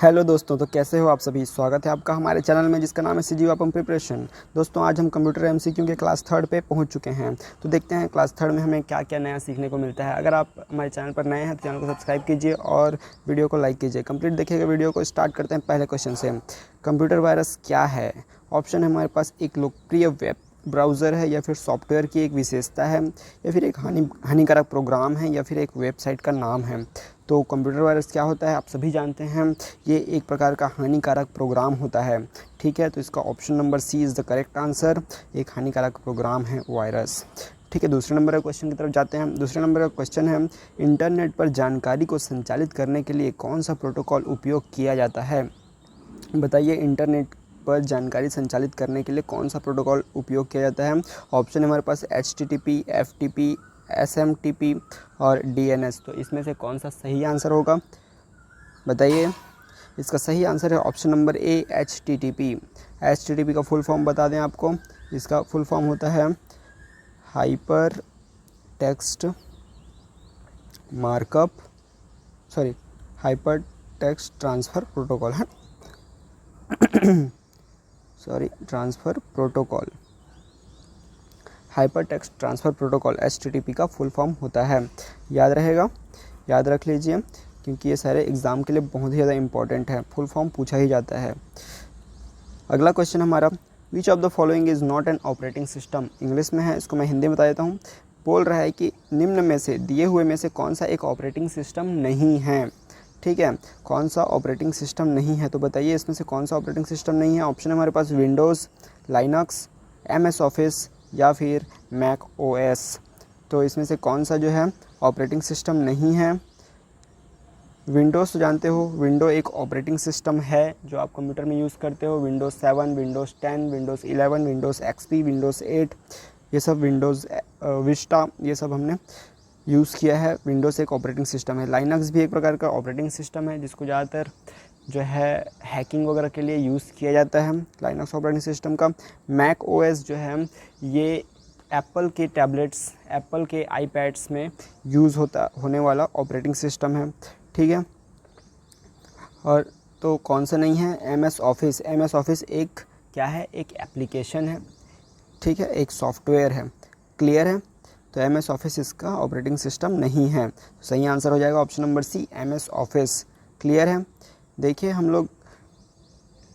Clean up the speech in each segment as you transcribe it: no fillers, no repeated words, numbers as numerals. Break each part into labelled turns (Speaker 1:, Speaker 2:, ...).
Speaker 1: Hello दोस्तों, तो कैसे हो आप सभी। स्वागत है आपका हमारे चैनल में जिसका नाम है सीजीवापम प्रिपरेशन। दोस्तों आज हम कंप्यूटर एमसीक्यू के क्लास थर्ड पे पहुंच चुके हैं। तो देखते हैं क्लास थर्ड में हमें क्या क्या नया सीखने को मिलता है। अगर आप हमारे चैनल पर नए हैं तो चैनल को सब्सक्राइब कीजिए और वीडियो को लाइक कीजिए। कंप्लीट देखिएगा वीडियो को। स्टार्ट करते हैं पहले क्वेश्चन से। कंप्यूटर वायरस क्या है। ऑप्शन है हमारे पास, एक लोकप्रिय वेब ब्राउज़र है, या फिर सॉफ्टवेयर की एक विशेषता है, या फिर एक हानिकारक प्रोग्राम है, या फिर एक वेबसाइट का नाम है। तो कंप्यूटर वायरस क्या होता है आप सभी जानते हैं, ये एक प्रकार का हानिकारक प्रोग्राम होता है। ठीक है, तो इसका option number C is the correct answer. एक हानिकारक प्रोग्राम है वायरस। ठीक है, दूसरे नंबर का क्वेश्चन की तरफ जाते हैं। दूसरे नंबर का क्वेश्चन है, इंटरनेट पर जानकारी को संचालित करने के लिए कौन सा प्रोटोकॉल उपयोग किया जाता है। बताइए, इंटरनेट पर जानकारी संचालित करने के लिए कौन सा प्रोटोकॉल उपयोग किया जाता है। ऑप्शन है हमारे पास HTTP, FTP, SMTP और DNS। तो इसमें से कौन सा सही आंसर होगा बताइए। इसका सही आंसर है option number A, HTTP। HTTP का फुल फॉर्म बता दें आपको। इसका फुल फॉर्म होता है hyper text markup hyper text transfer protocol है transfer protocol. Hyper text transfer protocol HTTP का फुल फॉर्म होता है। याद रहेगा, याद रख लीजिए, क्योंकि ये सारे एग्ज़ाम के लिए बहुत ही ज़्यादा इंपॉर्टेंट है। फुल फॉर्म पूछा ही जाता है। अगला क्वेश्चन हमारा, which of the following is not an operating system. English में है, इसको मैं हिंदी में बता देता हूँ। बोल रहा है कि निम्न में से, दिए हुए में से कौन सा एक ऑपरेटिंग सिस्टम नहीं है। ठीक है, कौन सा ऑपरेटिंग सिस्टम नहीं है, तो बताइए इसमें से कौन सा ऑपरेटिंग सिस्टम नहीं है। ऑप्शन है हमारे पास विंडोज़, लाइनक्स, MS ऑफिस या फिर मैक OS। तो इसमें से कौन सा जो है ऑपरेटिंग सिस्टम नहीं है। विंडोज़ तो जानते हो, विंडो एक ऑपरेटिंग सिस्टम है जो आप कंप्यूटर में यूज़ करते हो। Windows 7, Windows 10, Windows 11, Windows XP, Windows 8, ये सब विंडोज़ विस्टा, ये सब हमने यूज़ किया है। विंडोज़ एक ऑपरेटिंग सिस्टम है। लाइनक्स भी एक प्रकार का ऑपरेटिंग सिस्टम है जिसको ज़्यादातर जो है हैकिंग वगैरह के लिए यूज़ किया जाता है, लाइनक्स ऑपरेटिंग सिस्टम का। मैक OS जो है ये एप्पल के टैबलेट्स, एप्पल के आईपैड्स में यूज़ होने वाला ऑपरेटिंग सिस्टम है। ठीक है, और तो कौन सा नहीं है, MS ऑफिस। MS ऑफिस एक क्या है, एक एप्लीकेशन है। ठीक है, एक सॉफ्टवेयर है। क्लियर है, तो MS ऑफिस इसका ऑपरेटिंग सिस्टम नहीं है। तो सही आंसर हो जाएगा option number C, MS office. Clear है। देखिए, हम लोग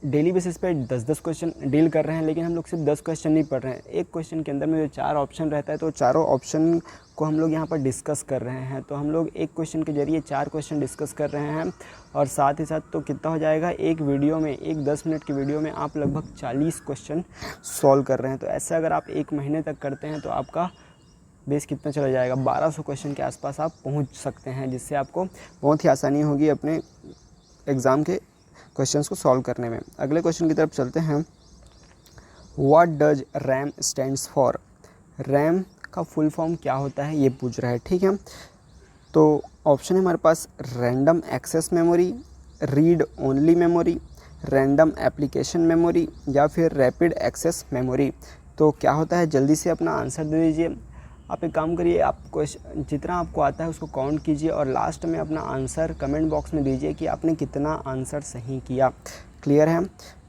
Speaker 1: डेली बेसिस पे 10-10 क्वेश्चन डील कर रहे हैं, लेकिन हम लोग सिर्फ 10 क्वेश्चन नहीं पढ़ रहे हैं। एक क्वेश्चन के अंदर में जो 4 ऑप्शन रहता है, तो चारों ऑप्शन को हम लोग यहाँ पर डिस्कस कर रहे हैं। तो हम लोग एक क्वेश्चन के जरिए 4 क्वेश्चन डिस्कस कर रहे हैं, और साथ ही साथ तो कितना हो जाएगा, एक वीडियो में, एक 10 मिनट की वीडियो में आप लगभग 40 क्वेश्चन सॉल्व कर रहे हैं। तो ऐसा अगर आप 1 महीने तक करते हैं तो आपका बेस कितना चला जाएगा, 1200 क्वेश्चन के आसपास आप पहुंच सकते हैं, जिससे आपको बहुत ही आसानी होगी अपने एग्ज़ाम के क्वेश्चंस को सॉल्व करने में। अगले क्वेश्चन की तरफ चलते हैं। What does RAM stands for. RAM का फुल फॉर्म क्या होता है ये पूछ रहा है। ठीक है, तो ऑप्शन है हमारे पास, random access memory, read only memory, random application memory, या फिर रैपिड एक्सेस मेमोरी। तो क्या होता है, जल्दी से अपना आंसर दे दीजिए। आप एक काम करिए, आप क्वेश्चन जितना आपको आता है उसको काउंट कीजिए, और लास्ट में अपना आंसर कमेंट बॉक्स में दीजिए कि आपने कितना आंसर सही किया। क्लियर है,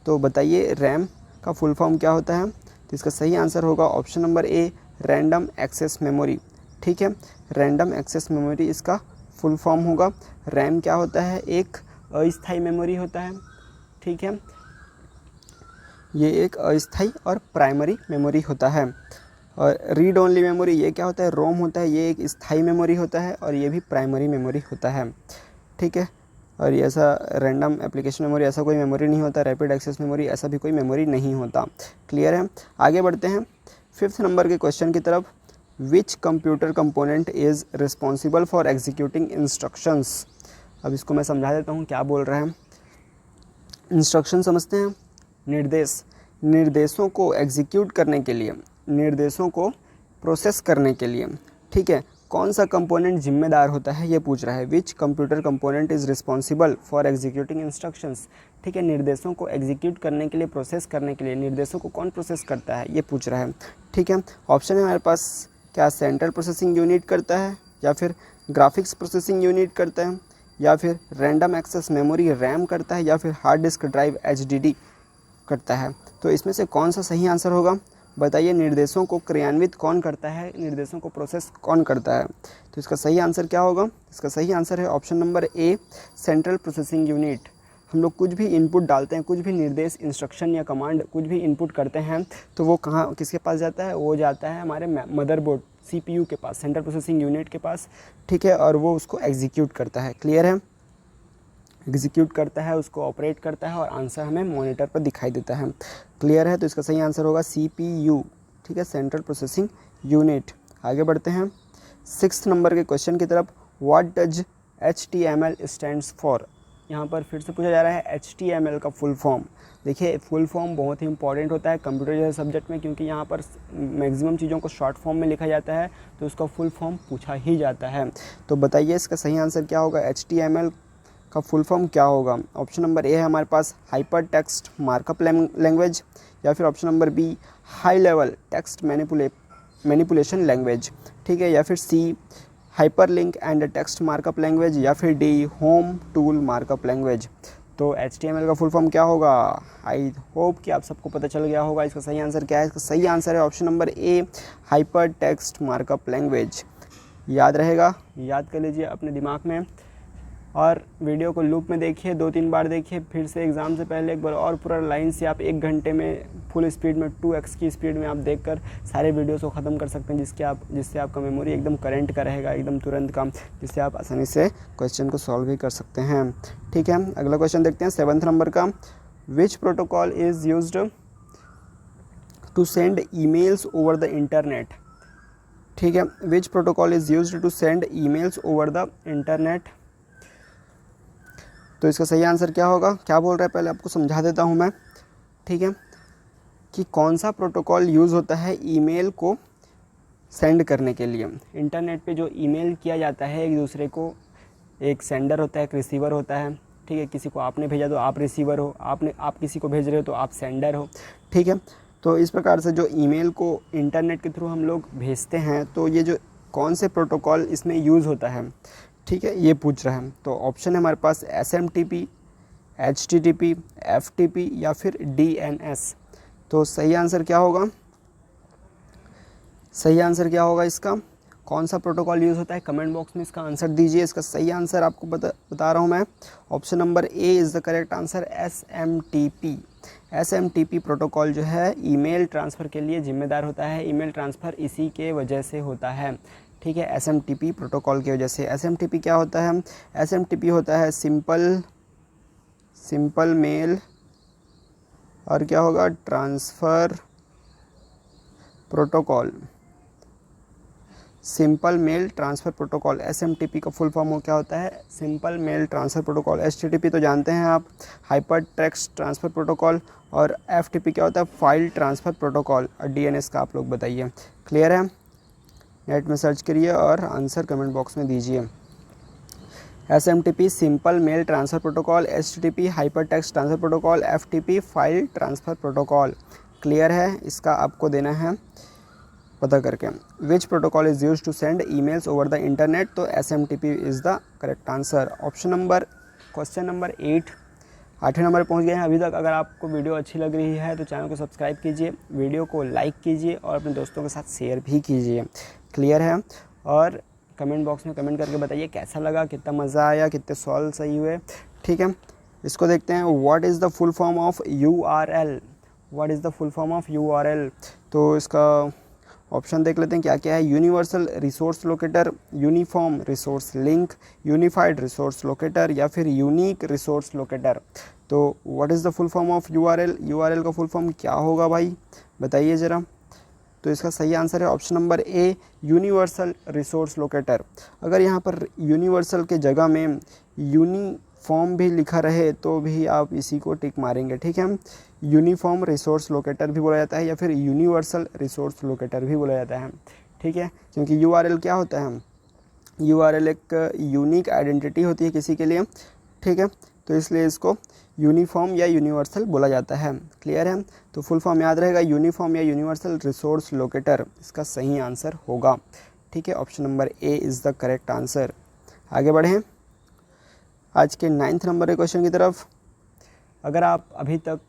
Speaker 1: तो बताइए RAM का फुल फॉर्म क्या होता है। तो इसका सही आंसर होगा option number A, random access memory. ठीक है, रैंडम एक्सेस मेमोरी इसका फुल फॉर्म होगा। RAM क्या होता है, एक अस्थायी मेमोरी होता है। ठीक है, ये एक अस्थायी और प्राइमरी मेमोरी होता है। और रीड ओनली मेमोरी ये क्या होता है, रोम होता है, ये एक स्थायी मेमोरी होता है, और ये भी प्राइमरी मेमोरी होता है। ठीक है, और ये ऐसा रैंडम एप्लीकेशन मेमोरी ऐसा कोई मेमोरी नहीं होता, रैपिड एक्सेस मेमोरी ऐसा भी कोई मेमोरी नहीं होता। क्लियर है, आगे बढ़ते हैं 5th नंबर के क्वेश्चन की तरफ। Which computer component is responsible for executing instructions. अब इसको मैं समझा देता हूँ क्या बोल रहा है। इंस्ट्रक्शन समझते हैं, निर्देशों को एग्जीक्यूट करने के लिए, निर्देशों को प्रोसेस करने के लिए, ठीक है, कौन सा कंपोनेंट जिम्मेदार होता है ये पूछ रहा है। Which computer component is responsible for executing instructions. ठीक है, निर्देशों को एग्जीक्यूट करने के लिए, प्रोसेस करने के लिए, निर्देशों को कौन प्रोसेस करता है ये पूछ रहा है। ठीक है, ऑप्शन है हमारे पास, क्या सेंट्रल प्रोसेसिंग यूनिट करता है, या फिर ग्राफिक्स प्रोसेसिंग यूनिट करता है, या फिर रैंडम एक्सेस मेमोरी रैम करता है, या फिर हार्ड डिस्क ड्राइव HDD करता है। तो इसमें से कौन सा सही आंसर होगा, बताइए। निर्देशों को क्रियान्वित कौन करता है, निर्देशों को प्रोसेस कौन करता है। तो इसका सही आंसर क्या होगा, इसका सही आंसर है ऑप्शन नंबर ए, सेंट्रल प्रोसेसिंग यूनिट। हम लोग कुछ भी इनपुट डालते हैं, कुछ भी निर्देश, इंस्ट्रक्शन या कमांड कुछ भी इनपुट करते हैं, तो वो कहाँ, किसके पास जाता है, वो जाता है हमारे मदरबोर्ड CPU के पास, सेंट्रल प्रोसेसिंग यूनिट के पास, ठीक है। और वो उसको एग्जीक्यूट करता है, क्लियर है, एग्जीक्यूट करता है, उसको ऑपरेट करता है और आंसर हमें मॉनिटर पर दिखाई देता है, क्लियर है। तो इसका सही आंसर होगा CPU, ठीक है, सेंट्रल प्रोसेसिंग यूनिट। आगे बढ़ते हैं 6th नंबर के क्वेश्चन की तरफ। What does HTML stands for. यहाँ पर फिर से पूछा जा रहा है HTML का फुल फॉर्म। देखिए फुल फॉर्म बहुत ही इंपॉर्टेंट होता है कंप्यूटर जैसे सब्जेक्ट में, क्योंकि यहाँ पर मैक्सिमम चीज़ों को शॉर्ट फॉर्म में लिखा जाता है, तो उसका फुल फॉर्म पूछा ही जाता है। तो बताइए इसका सही आंसर क्या होगा, HTML का फुल फॉर्म क्या होगा। ऑप्शन नंबर ए है हमारे पास हाइपर टेक्स्ट मार्कअप लैंग्वेज, या फिर option number B high level text manipulation language, ठीक है, या फिर C hyper link and text markup language, या फिर D home tool markup language. तो HTML का फुल फॉर्म क्या होगा। आई होप कि आप सबको पता चल गया होगा इसका सही आंसर क्या है। इसका सही आंसर है ऑप्शन नंबर ए, हाइपर टेक्स्ट मार्कअप लैंग्वेज। याद रहेगा, याद कर लीजिए अपने दिमाग में, और वीडियो को लूप में देखिए, 2-3 बार देखिए, फिर से एग्ज़ाम से पहले एक बार और पूरा लाइन से आप 1 घंटे में फुल स्पीड में 2x की स्पीड में आप देखकर सारे वीडियोस को ख़त्म कर सकते हैं, जिससे आपका मेमोरी एकदम करंट का रहेगा, एकदम तुरंत काम, जिससे आप आसानी से क्वेश्चन को सॉल्व भी कर सकते हैं, ठीक है। अगला क्वेश्चन देखते हैं 7th नंबर का। Which protocol is used to send emails over the internet, ठीक है। Which protocol is used to send emails over the internet. तो इसका सही आंसर क्या होगा, क्या बोल रहा है पहले आपको समझा देता हूँ मैं, ठीक है, कि कौन सा प्रोटोकॉल यूज़ होता है ईमेल को सेंड करने के लिए। इंटरनेट पे जो ईमेल किया जाता है एक दूसरे को, एक सेंडर होता है, एक रिसीवर होता है, ठीक है। किसी को आपने भेजा तो आप रिसीवर हो, आप किसी को भेज रहे हो तो आप सेंडर हो, ठीक है। तो इस प्रकार से जो ईमेल को इंटरनेट के थ्रू हम लोग भेजते हैं, तो ये जो कौन से प्रोटोकॉल इसमें यूज़ होता है, ठीक है, ये पूछ रहा है। तो ऑप्शन है हमारे पास SMTP, HTTP, FTP या फिर DNS। तो सही आंसर क्या होगा, सही आंसर क्या होगा इसका, कौन सा प्रोटोकॉल यूज़ होता है, कमेंट बॉक्स में इसका आंसर दीजिए। इसका सही आंसर आपको बता रहा हूँ मैं, option number A is the correct answer, SMTP। SMTP protocol जो है ईमेल ट्रांसफ़र के लिए जिम्मेदार होता है, ईमेल ट्रांसफ़र इसी के वजह से होता है, ठीक है, SMTP प्रोटोकॉल की वजह से। SMTP क्या होता है, SMTP होता है सिंपल मेल, और क्या होगा, transfer protocol, simple mail transfer protocol. SMTP का फुल फॉर्म क्या होता है, simple mail transfer protocol. HTTP तो जानते हैं आप, हाइपर टेक्स्ट ट्रांसफ़र प्रोटोकॉल, और FTP क्या होता है, फाइल ट्रांसफ़र प्रोटोकॉल, और DNS का आप लोग बताइए, क्लियर है। नेट में सर्च करिए और आंसर कमेंट बॉक्स में दीजिए। SMTP simple mail transfer protocol, HTTP hyper text transfer protocol, FTP file transfer protocol, clear है। इसका आपको देना है पता करके। Which protocol is used to send emails over the internet. तो SMTP is the correct answer. Option number, question number 8वें number पर पहुँच गए हैं अभी तक। अगर आपको वीडियो अच्छी लग रही है तो चैनल को सब्सक्राइब कीजिए, वीडियो को लाइक कीजिए और अपने दोस्तों के साथ शेयर भी कीजिए, क्लियर है। और कमेंट बॉक्स में कमेंट करके बताइए कैसा लगा, कितना मज़ा आया, कितने सॉल्व सही हुए, ठीक है। इसको देखते हैं, what is the full form of URL। What is the full form of URL। तो इसका ऑप्शन देख लेते हैं क्या क्या है। Universal resource locator, uniform resource link, unified resource locator, या फिर यूनिक रिसोर्स लोकेटर। तो what is the full form of URL। URL का फुल फॉर्म क्या होगा भाई, बताइए ज़रा। तो इसका सही आंसर है ऑप्शन नंबर ए, यूनिवर्सल रिसोर्स लोकेटर। अगर यहाँ पर यूनिवर्सल के जगह में यूनिफॉर्म भी लिखा रहे तो भी आप इसी को टिक मारेंगे, ठीक है। यूनिफॉर्म रिसोर्स लोकेटर भी बोला जाता है, या फिर यूनिवर्सल रिसोर्स लोकेटर भी बोला जाता है, ठीक है। क्योंकि URL क्या होता है, URL एक यूनिक आइडेंटिटी होती है किसी के लिए, ठीक है। तो इसलिए इसको यूनिफॉर्म या यूनिवर्सल बोला जाता है, क्लियर है। तो फुल फॉर्म याद रहेगा, यूनिफॉर्म या यूनिवर्सल रिसोर्स लोकेटर इसका सही आंसर होगा, ठीक है। Option number A is the correct answer. आगे बढ़ें आज के 9th नंबर के क्वेश्चन की तरफ। अगर आप अभी तक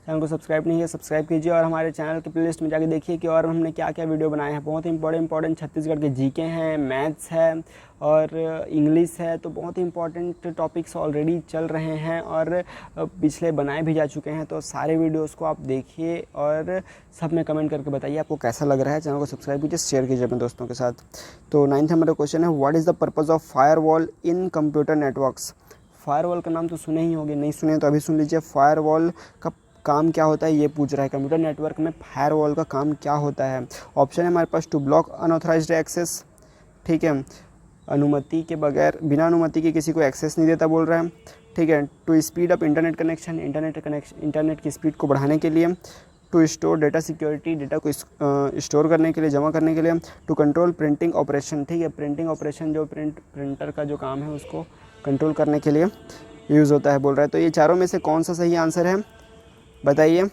Speaker 1: चैनल को सब्सक्राइब नहीं है, सब्सक्राइब कीजिए और हमारे चैनल के प्लेलिस्ट में जाके देखिए कि और हमने क्या क्या वीडियो बनाए हैं। बहुत ही इंपॉर्टेंट छत्तीसगढ़ के जीके हैं, मैथ्स है और इंग्लिश है, तो बहुत ही इंपॉर्टेंट टॉपिक्स ऑलरेडी चल रहे हैं और पिछले बनाए भी जा चुके हैं। तो सारे वीडियोस को आप देखिए और सब में कमेंट करके बताइए आपको कैसा लग रहा है। चैनल को सब्सक्राइब कीजिए, शेयर कीजिए अपने दोस्तों के साथ। तो 9th नंबर का क्वेश्चन है, what is the purpose of firewall in computer networks. Firewall का नाम तो सुने ही होंगे, नहीं सुने तो अभी सुन लीजिए। फायरवॉल का काम क्या होता है ये पूछ रहा है। कंप्यूटर नेटवर्क में फायरवॉल का काम क्या होता है। ऑप्शन है हमारे पास, टू ब्लॉक अनऑथराइज्ड एक्सेस, ठीक है, अनुमति के बगैर, बिना अनुमति के किसी को एक्सेस नहीं देता बोल रहा है, ठीक है। To speed up internet connection, internet की स्पीड को बढ़ाने के लिए। To store data security, data को स्टोर करने के लिए, जमा करने के लिए। टू कंट्रोल प्रिंटिंग ऑपरेशन, ठीक है, प्रिंटिंग ऑपरेशन जो प्रिंटर का जो काम है उसको कंट्रोल करने के लिए यूज़ होता है बोल रहा है। तो ये चारों में से कौन सा सही आंसर है बताइए।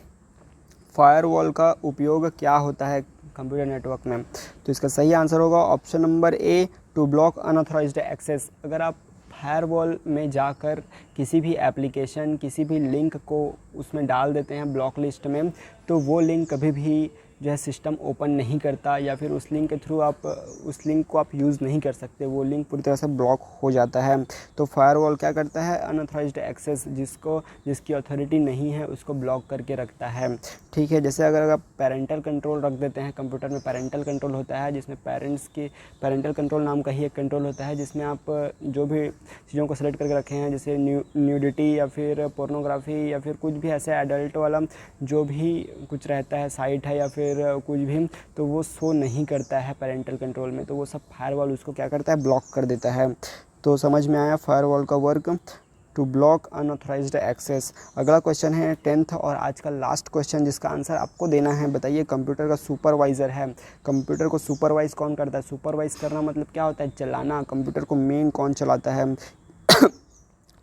Speaker 1: फायरवॉल का उपयोग क्या होता है कंप्यूटर नेटवर्क में, तो इसका सही आंसर होगा option number A, to block unauthorized access. अगर आप फायरवॉल में जाकर किसी भी एप्लीकेशन, किसी भी लिंक को उसमें डाल देते हैं ब्लॉक लिस्ट में, तो वो लिंक कभी भी जो है सिस्टम ओपन नहीं करता, या फिर उस लिंक के थ्रू आप उस लिंक को आप यूज़ नहीं कर सकते, वो लिंक पूरी तरह से ब्लॉक हो जाता है। तो फायरवॉल क्या करता है, अनऑथराइज्ड एक्सेस जिसकी अथॉरिटी नहीं है उसको ब्लॉक करके रखता है, ठीक है। जैसे अगर आप पेरेंटल कंट्रोल रख देते हैं, कंप्यूटर में पेरेंटल कंट्रोल होता है जिसमें पेरेंटल कंट्रोल नाम का ही एक कंट्रोल होता है जिसमें आप जो भी चीज़ों को सेलेक्ट करके रखे हैं, जैसे न्यूडिटी या फिर पोर्नोग्राफी या फिर कुछ भी ऐसे एडल्ट वाला जो भी कुछ रहता है, साइट है या फिर कुछ भी, तो वो शो नहीं करता है पेरेंटल कंट्रोल में, तो वो सब फायरवॉल उसको क्या करता है, ब्लॉक कर देता है। तो समझ में आया फायरवॉल का work, to block unauthorized access. अगला क्वेश्चन है 10th और आज का लास्ट क्वेश्चन जिसका आंसर आपको देना है। बताइए, कंप्यूटर का सुपरवाइज़र है, कंप्यूटर को सुपरवाइज़ कौन करता है। सुपरवाइज़ करना मतलब क्या होता है, चलाना। कंप्यूटर को मेन कौन चलाता है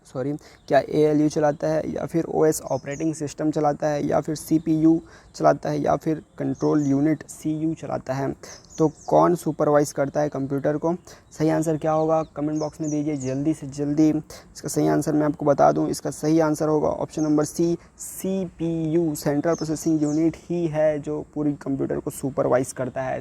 Speaker 1: सॉरी, क्या ALU चलाता है या फिर OS ऑपरेटिंग सिस्टम चलाता है या फिर CPU चलाता है या फिर कंट्रोल यूनिट CU चलाता है। तो कौन सुपरवाइज़ करता है कंप्यूटर को। सही आंसर क्या होगा कमेंट बॉक्स में दीजिए जल्दी से जल्दी। इसका सही आंसर मैं आपको बता दूं, इसका सही आंसर होगा option number C, CPU central processing unit ही है जो पूरी कंप्यूटर को सुपरवाइज़ करता है।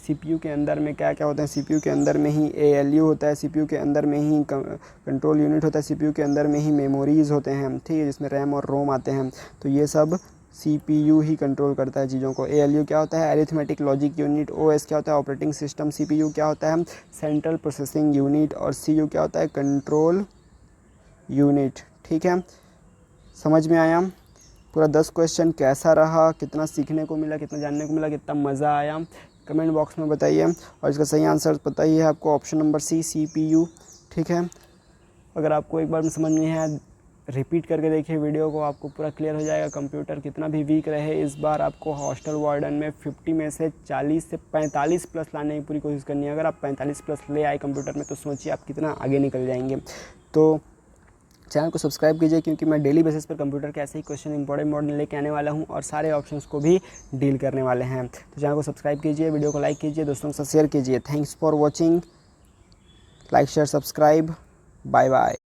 Speaker 1: CPU के अंदर में क्या क्या होता है, CPU के अंदर में ही ALU होता है, CPU के अंदर में ही कंट्रोल यूनिट होता है, CPU के अंदर में ही मेमोरीज़ होते हैं, ठीक है, जिसमें रैम और रोम आते हैं। तो ये सब CPU ही कंट्रोल करता है चीज़ों को। ALU क्या होता है, अरिथमेटिक लॉजिक यूनिट। OS क्या होता है, ऑपरेटिंग सिस्टम। CPU क्या होता है, सेंट्रल प्रोसेसिंग यूनिट। और CU क्या होता है, कंट्रोल यूनिट। ठीक है, समझ में आया। पूरा 10 क्वेश्चन कैसा रहा, कितना सीखने को मिला, कितना जानने को मिला, कितना मज़ा आया, कमेंट बॉक्स में बताइए। और इसका सही आंसर पता ही है आपको, ऑप्शन नंबर सी, CPU। ठीक है, अगर आपको एक बार में समझ नहीं है रिपीट करके देखिए वीडियो को, आपको पूरा क्लियर हो जाएगा। कंप्यूटर कितना भी वीक रहे, इस बार आपको हॉस्टल वार्डन में 50 में से 40 से 45 प्लस लाने की पूरी कोशिश करनी है। अगर आप 45 प्लस ले आए कंप्यूटर में तो सोचिए आप कितना आगे निकल जाएंगे। तो चैनल को सब्सक्राइब कीजिए क्योंकि मैं डेली बेसिस पर कंप्यूटर के ऐसे ही क्वेश्चन इंपॉर्टेंट लेके आने वाला हूं और सारे ऑप्शंस को भी डील करने वाले हैं। तो चैनल को सब्सक्राइब कीजिए, वीडियो को लाइक कीजिए, दोस्तों के साथ शेयर कीजिए। Thanks for watching, like share subscribe, bye bye.